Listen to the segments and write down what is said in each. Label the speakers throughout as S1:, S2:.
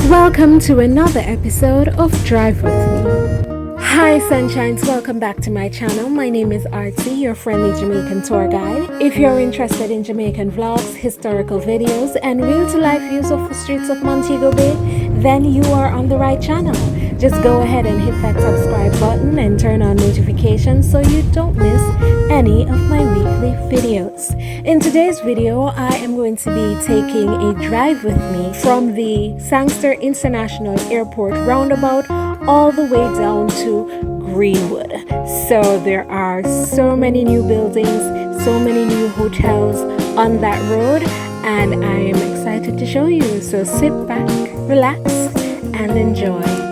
S1: Welcome to another episode of Drive With Me. Hi sunshines, welcome back to my channel. My name is Artsy, your friendly Jamaican tour guide. If you're interested in Jamaican vlogs, historical videos, and real-to-life views of the streets of Montego Bay, then you are on the right channel. Just go ahead and hit that subscribe button and turn on notifications so you don't miss any of my weekly videos. In today's video, I am going to be taking a drive with me from the Sangster International Airport roundabout all the way down to Greenwood. So there are so many new buildings, so many new hotels on that road, and I am excited to show you. So sit back, relax, and enjoy.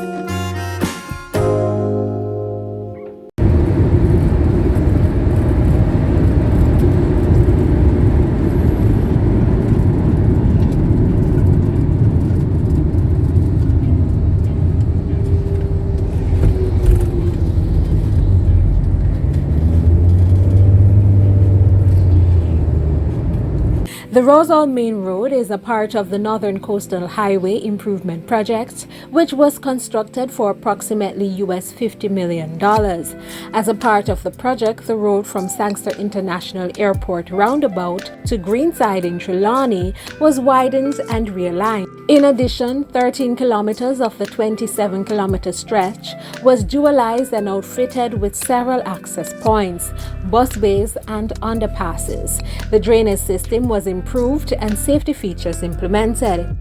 S1: The RoseHall Main Road is a part of the Northern Coastal Highway Improvement Project, which was constructed for approximately $50 million. As a part of the project, the road from Sangster International Airport roundabout to Greenside in Trelawny was widened and realigned. In addition, 13 kilometers of the 27-kilometer stretch was dualised and outfitted with several access points, bus bays, and underpasses. The drainage system was improved and safety features implemented.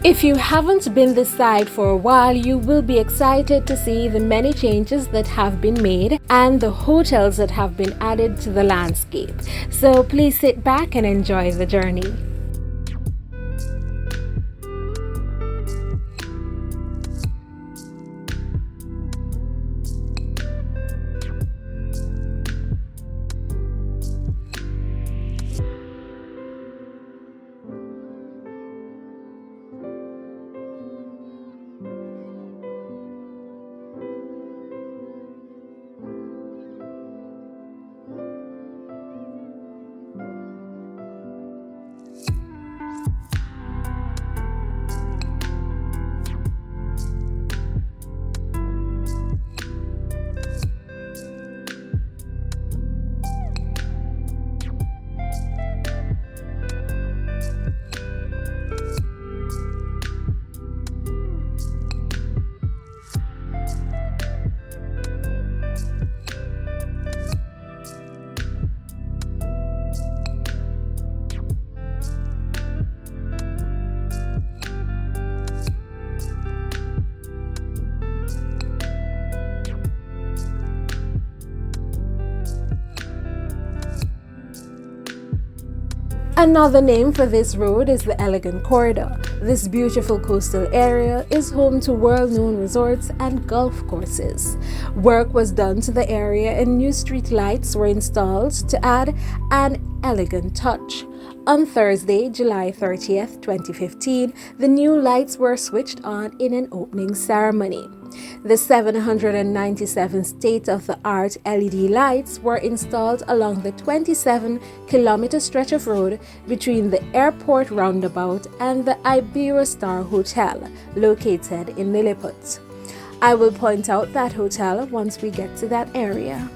S1: If you haven't been this side for a while, you will be excited to see the many changes that have been made and the hotels that have been added to the landscape. So please sit back and enjoy the journey. Another name for this road is the Elegant Corridor. This beautiful coastal area is home to world-known resorts and golf courses. Work was done to the area and new street lights were installed to add an elegant touch. On Thursday, July 30th, 2015, the new lights were switched on in an opening ceremony. The 797 state-of-the-art LED lights were installed along the 27-kilometer stretch of road between the airport roundabout and the Iberostar Hotel, located in Lilliput. I will point out that hotel once we get to that area.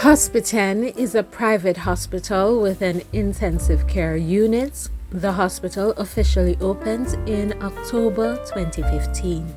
S1: Hospitan is a private hospital with an intensive care unit. The hospital officially opened in October 2015.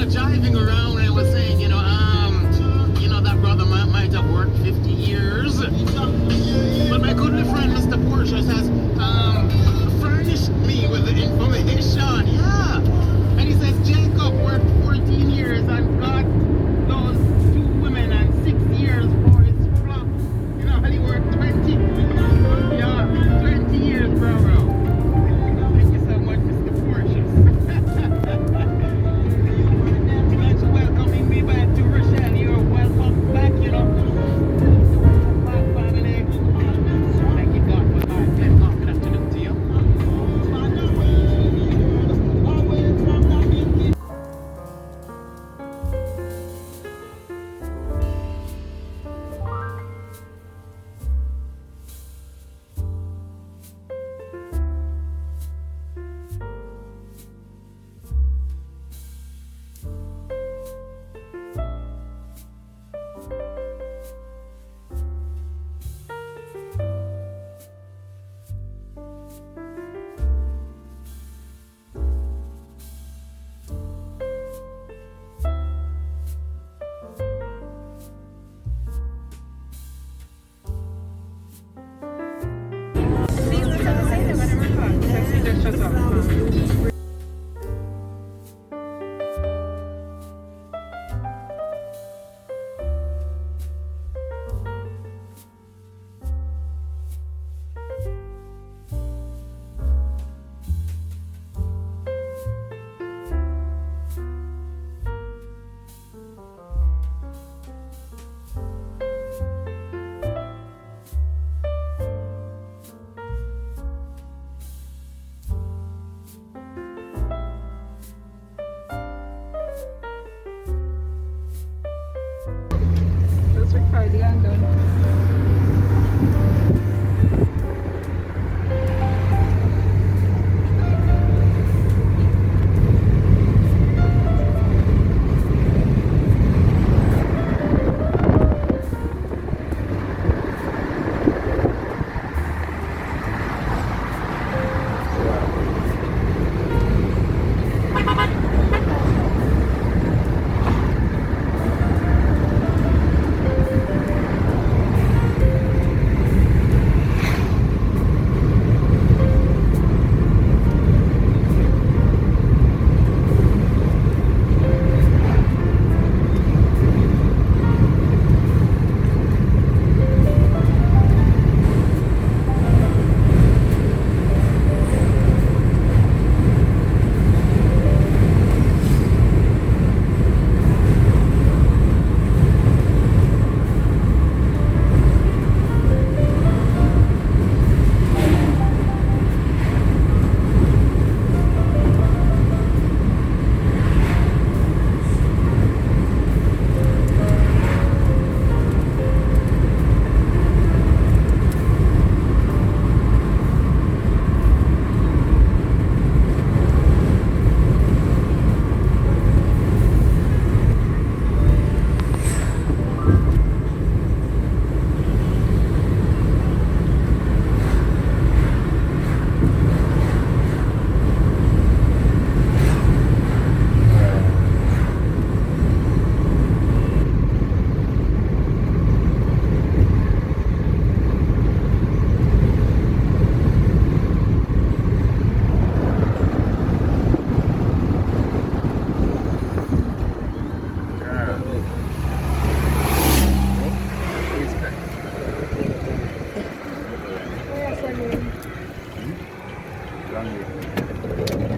S2: Jiving around and was saying, that brother might have worked 50 years. But my good friend, Mr. Porsche, has furnished me with the information. Yeah. And he says Jacob worked 14 years and got those 2 women and 6 years for his flock. And he worked 20. Yeah, 20 years, bro. Thank you so much, Mr. Porsche. Welcoming me back to Rochelle. You're welcome back, Welcome back, family. Thank you, God, for that.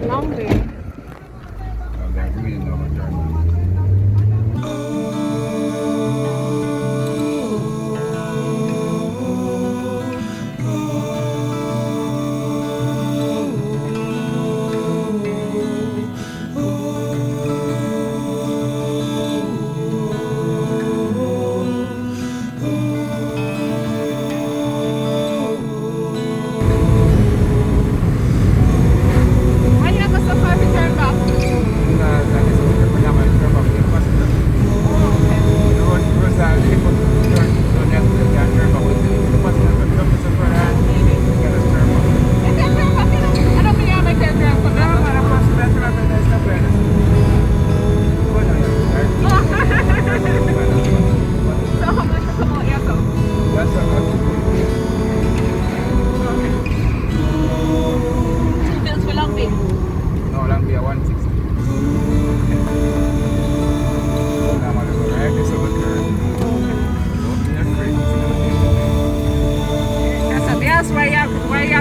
S1: Long Bay.
S3: They're really not a journey.
S1: Why you never so far to turn back?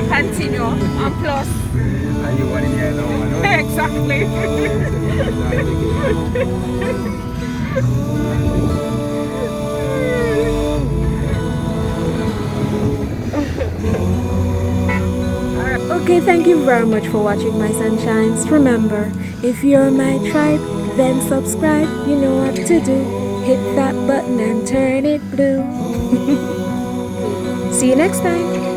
S1: Continue and plus.
S3: And you want it here now,
S1: Exactly. Okay, thank you very much for watching, my sunshines. Remember, if you're my tribe, then subscribe. You know what to do. Hit that button and turn it blue. See you next time.